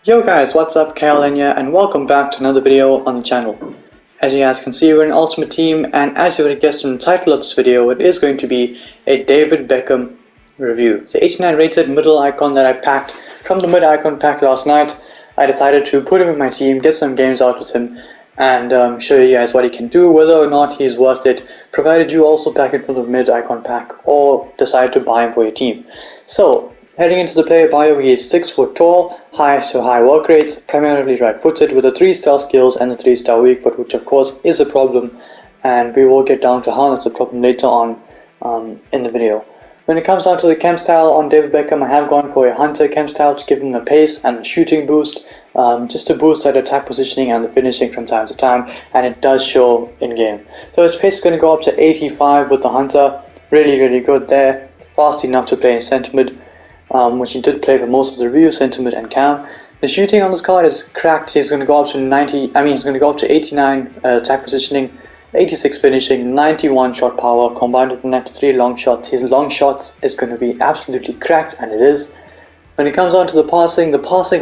Yo guys, what's up? Kyle here, and welcome back to another video on the channel. As you guys can see, we're an ultimate team, and as you would have guessed from the title of this video, it is going to be a David Beckham review. The 89 rated middle icon that I packed from the mid icon pack last night. I decided to put him in my team, get some games out with him, and show you guys what he can do, whether or not he's worth it, provided you also pack it from the mid icon pack or decide to buy him for your team. So, heading into the player bio, he is 6 foot tall, high work rates, primarily right footed with the 3-star skills and the 3-star weak foot, which of course is a problem, and we will get down to how that's a problem later on in the video. When it comes down to the chem style on David Beckham, I have gone for a hunter chem style to give him the pace and the shooting boost, just to boost that attack positioning and the finishing from time to time, and it does show in game. So his pace is going to go up to 85 with the hunter, really good there, fast enough to play in centre mid. Which he did play for most of the review, sentiment and cam. The shooting on this card is cracked. He's going to go up to 89 attack positioning, 86 finishing, 91 shot power, combined with the 93 long shots. His long shots is going to be absolutely cracked, and it is. When it comes down to the passing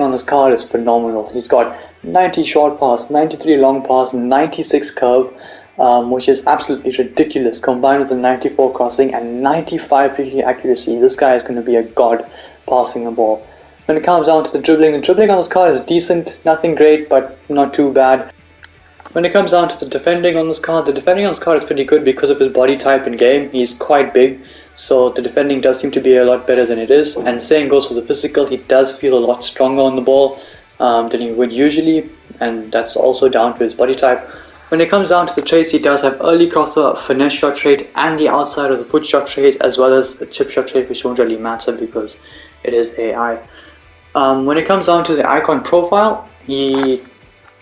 on this card is phenomenal. He's got 90 short pass, 93 long pass, 96 curve, which is absolutely ridiculous, combined with the 94 crossing and 95 free kick accuracy. This guy is going to be a god passing the ball. When it comes down to the dribbling on this card is decent, nothing great but not too bad. When it comes down to the defending on this card, is pretty good because of his body type in game. He's quite big, so the defending does seem to be a lot better than it is, and same goes for the physical. He does feel a lot stronger on the ball than he would usually, and that's also down to his body type. When it comes down to the traits, he does have early crosser, finesse shot trait, and the outside of the foot shot trait, as well as the chip shot trait, which won't really matter because it is AI. When it comes down to the icon profile, he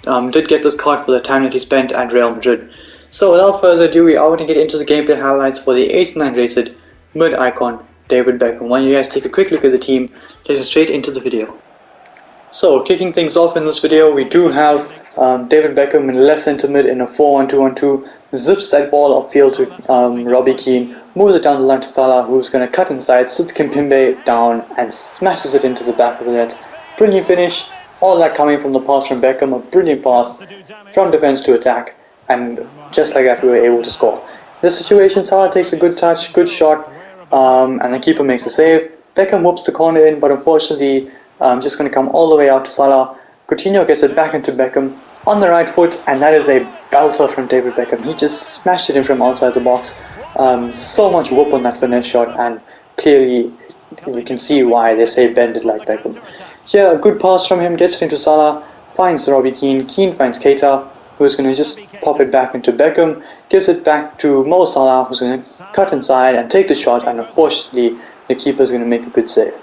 did get this card for the time that he spent at Real Madrid. So without further ado, we are going to get into the gameplay highlights for the 89 rated mid icon David Beckham. While you guys take a quick look at the team, let's get straight into the video. So kicking things off in this video, we do have David Beckham in left centre mid in a 4-1-2-1-2, zips that ball upfield to Robbie Keane, moves it down the line to Salah, who's going to cut inside, sits Kimpembe down and smashes it into the back of the net. Brilliant finish, all that coming from the pass from Beckham, a brilliant pass from defence to attack, and just like that we were able to score. This situation, Salah takes a good touch, good shot, and the keeper makes a save. Beckham whoops the corner in, but unfortunately just going to come all the way out to Salah. Coutinho gets it back into Beckham on the right foot, and that is a belter from David Beckham. He just smashed it in from outside the box. So much whoop on that finesse shot, and clearly we can see why they say bend it like Beckham. Here, a good pass from him, gets it into Salah, finds Robbie Keane, Keane finds Keita, who's going to just pop it back into Beckham, gives it back to Mo Salah, who's going to cut inside and take the shot, and unfortunately the keeper is going to make a good save.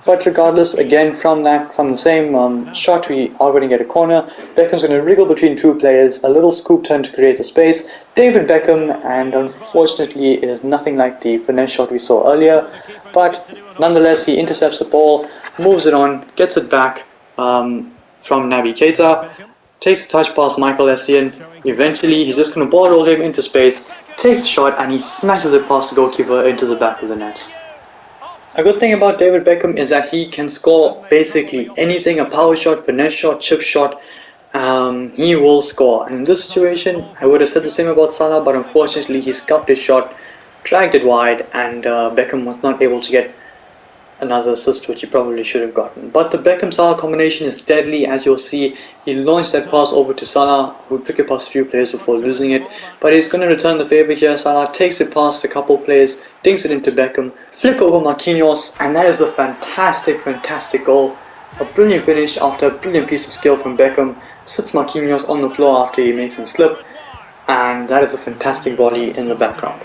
But regardless, again from the same shot, we are going to get a corner. Beckham's going to wriggle between two players, a little scoop turn to create the space. David Beckham, and unfortunately it is nothing like the finesse shot we saw earlier, but nonetheless he intercepts the ball, moves it on, gets it back from Naby Keita, takes a touch past Michael Essien. Eventually he's just going to ball roll him into space, takes the shot, and he smashes it past the goalkeeper into the back of the net. A good thing about David Beckham is that he can score basically anything, a power shot, finesse shot, chip shot, he will score. And in this situation, I would have said the same about Salah, but unfortunately he scuffed his shot, dragged it wide, and Beckham was not able to get another assist, which he probably should have gotten. But the Beckham-Salah combination is deadly. As you'll see, he launched that pass over to Salah, who took it past a few players before losing it, but he's going to return the favour here. Salah takes it past a couple players, dinks it into Beckham, flip over Marquinhos, and that is a fantastic goal. A brilliant finish after a brilliant piece of skill from Beckham, sits Marquinhos on the floor after he makes him slip, and that is a fantastic volley in the background.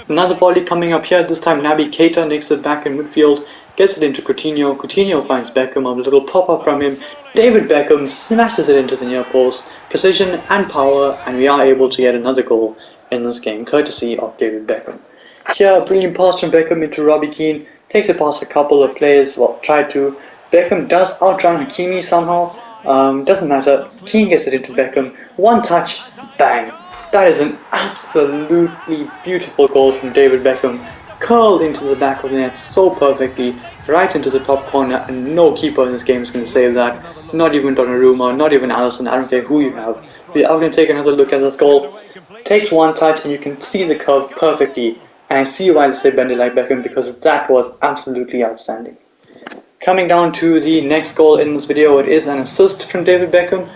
Another volley coming up here, this time Naby Keita nicks it back in midfield, gets it into Coutinho, Coutinho finds Beckham, a little pop-up from him, David Beckham smashes it into the near post, precision and power, and we are able to get another goal in this game, courtesy of David Beckham. Here, a brilliant pass from Beckham into Robbie Keane, takes it past a couple of players, well, tried to. Beckham does outrun Hakimi somehow, doesn't matter, Keane gets it into Beckham, one touch, bang. That is an absolutely beautiful goal from David Beckham, curled into the back of the net so perfectly, right into the top corner, and no keeper in this game is going to save that. Not even Donnarumma, not even Alisson, I don't care who you have. We are going to take another look at this goal. Takes one touch and you can see the curve perfectly, and I see why they say bend it like Beckham, because that was absolutely outstanding. Coming down to the next goal in this video, it is an assist from David Beckham.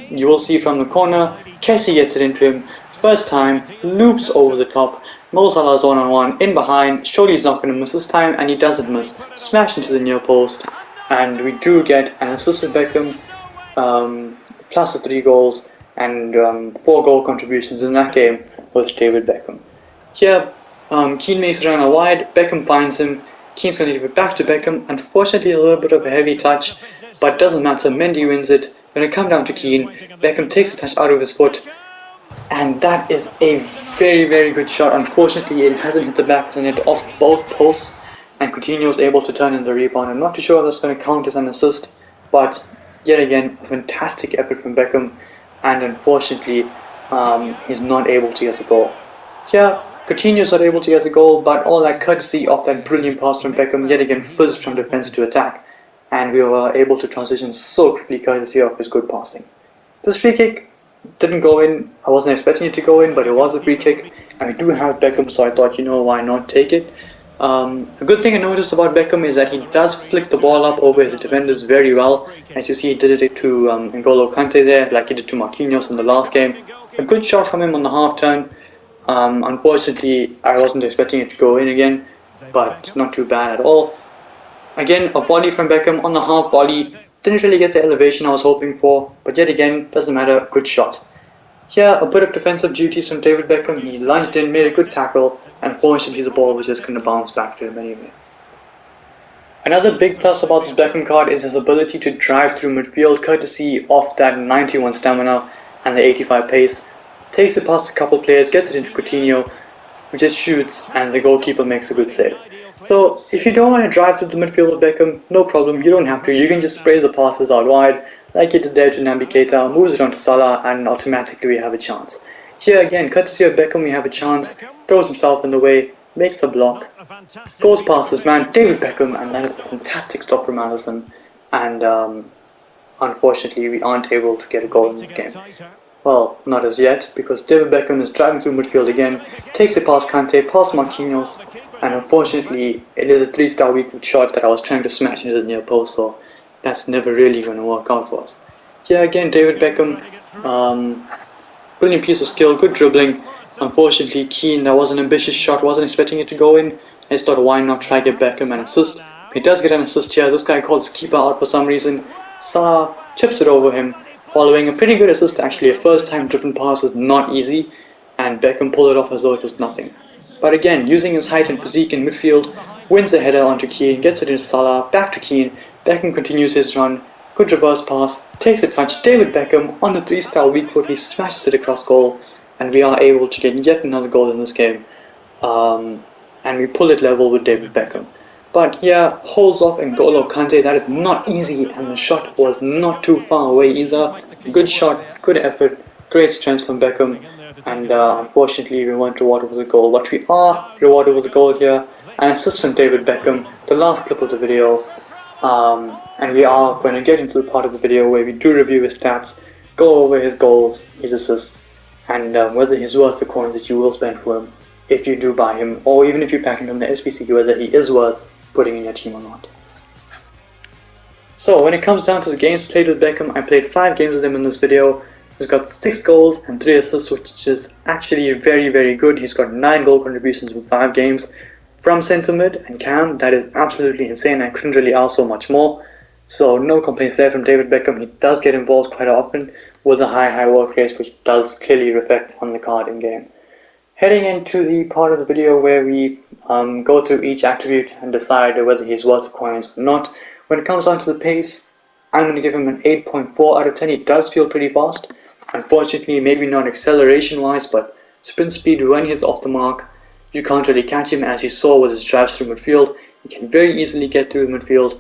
You will see from the corner, Kessie gets it into him, first time, loops over the top, Mo Salah's one-on-one, in behind, surely he's not going to miss this time, and he doesn't miss, smash into the near post, and we do get an assist of Beckham, plus the 3 goals, and 4 goal contributions in that game with David Beckham. Here, Keane makes it run a wide, Beckham finds him, Keane's going to give it back to Beckham. Unfortunately, a little bit of a heavy touch, but doesn't matter, Mendy wins it. When it comes down to Keane, Beckham takes the touch out of his foot, and that is a very, very good shot. Unfortunately, it hasn't hit the back of the net off both posts, and Coutinho is able to turn in the rebound. I'm not too sure if that's going to count as an assist, but yet again, a fantastic effort from Beckham, and unfortunately, he's not able to get the goal. Here, Coutinho's not able to get the goal, but all that courtesy of that brilliant pass from Beckham yet again fizzed from defense to attack, and we were able to transition so quickly courtesy of his good passing. This free kick didn't go in. I wasn't expecting it to go in, but it was a free kick, and we do have Beckham, so I thought, you know, why not take it. A good thing I noticed about Beckham is that he does flick the ball up over his defenders very well. As you see, he did it to N'Golo Kante there, like he did to Marquinhos in the last game. A good shot from him on the half turn. Unfortunately, I wasn't expecting it to go in again, but not too bad at all. Again, a volley from Beckham on the half volley. Didn't really get the elevation I was hoping for, but yet again, doesn't matter, good shot. Here, a bit of defensive duties from David Beckham. He lunged in, made a good tackle, and unfortunately the ball was just going to bounce back to him anyway. Another big plus about this Beckham card is his ability to drive through midfield, courtesy of that 91 stamina and the 85 pace. Takes it past a couple players, gets it into Coutinho, who just shoots, and the goalkeeper makes a good save. So if you don't want to drive through the midfield with Beckham, no problem, you don't have to. You can just spray the passes out wide, like he did there to Naby Keita, moves it on to Salah, and automatically we have a chance. Here again, courtesy of Beckham, we have a chance, throws himself in the way, makes a block, goes past his man, David Beckham, and that is a fantastic stop from Alisson, and unfortunately we aren't able to get a goal in this game. Well, not as yet, because David Beckham is driving through midfield again, takes it past Kante, past Marquinhos, and unfortunately it is a 3-star weak foot shot that I was trying to smash into the near post, so that's never really going to work out for us. Here again, David Beckham, brilliant piece of skill, good dribbling. Unfortunately, Keane, that was an ambitious shot, wasn't expecting it to go in. I just thought, why not try to get Beckham an assist? He does get an assist here. This guy calls his keeper out for some reason. Salah chips it over him, following a pretty good assist actually. A first time driven pass is not easy, and Beckham pulled it off as though it was nothing. But again, using his height and physique in midfield, wins a header onto Keane, gets it into Salah, back to Keane. Beckham continues his run, good reverse pass, takes a touch, David Beckham on the 3-star weak foot, he smashes it across goal, and we are able to get yet another goal in this game. And we pull it level with David Beckham. But yeah, holds off N'Golo Kante, that is not easy, and the shot was not too far away either. Good shot, good effort, great strength from Beckham, and unfortunately we weren't rewarded with a goal. But we are rewarded with a goal here, an assist from David Beckham, the last clip of the video. And we are going to get into the part of the video where we do review his stats, go over his goals, his assists, and whether he's worth the coins that you will spend for him if you do buy him, or even if you pack him from the SBC, whether he is worth putting in your team or not. So when it comes down to the games played with Beckham, I played 5 games with him in this video. He's got 6 goals and 3 assists, which is actually very, very good. He's got 9 goal contributions in 5 games. From centre mid and cam, that is absolutely insane. I couldn't really ask so much more. So no complaints there from David Beckham. He does get involved quite often with a high work rate, which does clearly reflect on the card in game. Heading into the part of the video where we go through each attribute and decide whether he's worth the coins or not. When it comes down to the pace, I'm going to give him an 8.4 out of 10. He does feel pretty fast. Unfortunately, maybe not acceleration wise, but sprint speed when he's off the mark, you can't really catch him, as you saw with his drives through midfield. He can very easily get through midfield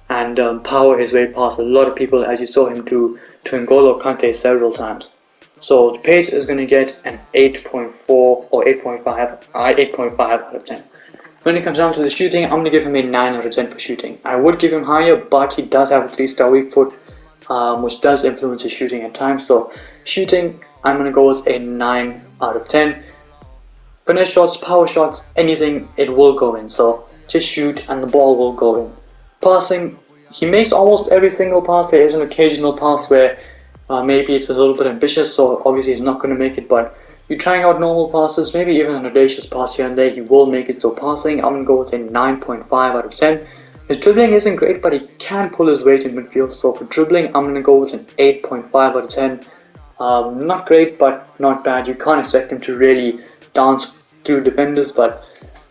and power his way past a lot of people, as you saw him do to N'Golo Kante several times. So the pace is going to get an 8.4 or 8.5 out of 10. When it comes down to the shooting, I'm going to give him a 9 out of 10 for shooting. I would give him higher, but he does have a 3-star weak foot, which does influence his shooting at times. So shooting, I'm going to go with a 9 out of 10. Finesse shots, power shots, anything, it will go in. So just shoot and the ball will go in. Passing, he makes almost every single pass. There is an occasional pass where maybe it's a little bit ambitious, so obviously he's not going to make it, but you're trying out normal passes, maybe even an audacious pass here and there, he will make it. So passing, I'm going to go with a 9.5 out of 10. His dribbling isn't great, but he can pull his weight in midfield. So for dribbling, I'm going to go with an 8.5 out of 10. Not great, but not bad. You can't expect him to really dance through defenders, but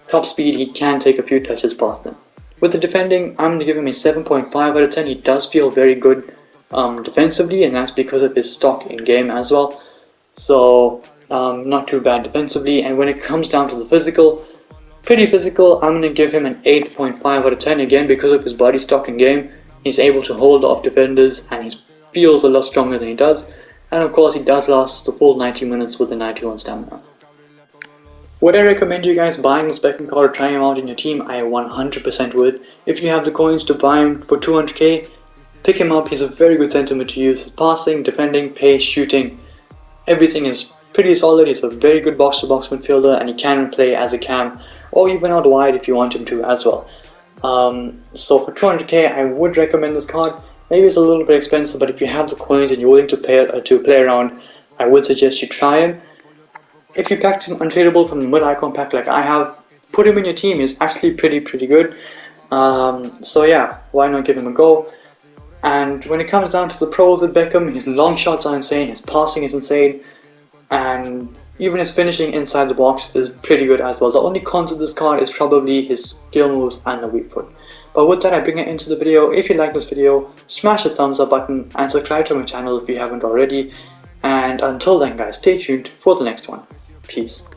top speed, he can take a few touches past them. With the defending, I'm going to give him a 7.5 out of 10. He does feel very good defensively, and that's because of his stock in game as well. So not too bad defensively. And when it comes down to the physical, pretty physical, I'm going to give him an 8.5 out of 10 again because of his body stock in game. He's able to hold off defenders and he feels a lot stronger than he does. And of course he does last the full 90 minutes with a 91 stamina. Would I recommend you guys buying this Beckham card or trying him out in your team? I 100% would. If you have the coins to buy him for 200k, pick him up. He's a very good sentiment to use. His passing, defending, pace, shooting, everything is pretty solid. He's a very good box-to-box midfielder and he can play as a cam or even out wide if you want him to as well. So for 200k, I would recommend this card. Maybe it's a little bit expensive, but if you have the coins and you're willing to play around, I would suggest you try him. If you packed him untradeable from the mid-icon pack like I have, put him in your team. He's actually pretty good. So yeah, why not give him a go? And when it comes down to the pros with Beckham, his long shots are insane, his passing is insane, and even his finishing inside the box is pretty good as well. The only cons of this card is probably his skill moves and the weak foot. But with that, I bring it into the video. If you like this video, smash the thumbs up button and subscribe to my channel if you haven't already. And until then guys, stay tuned for the next one. Peace.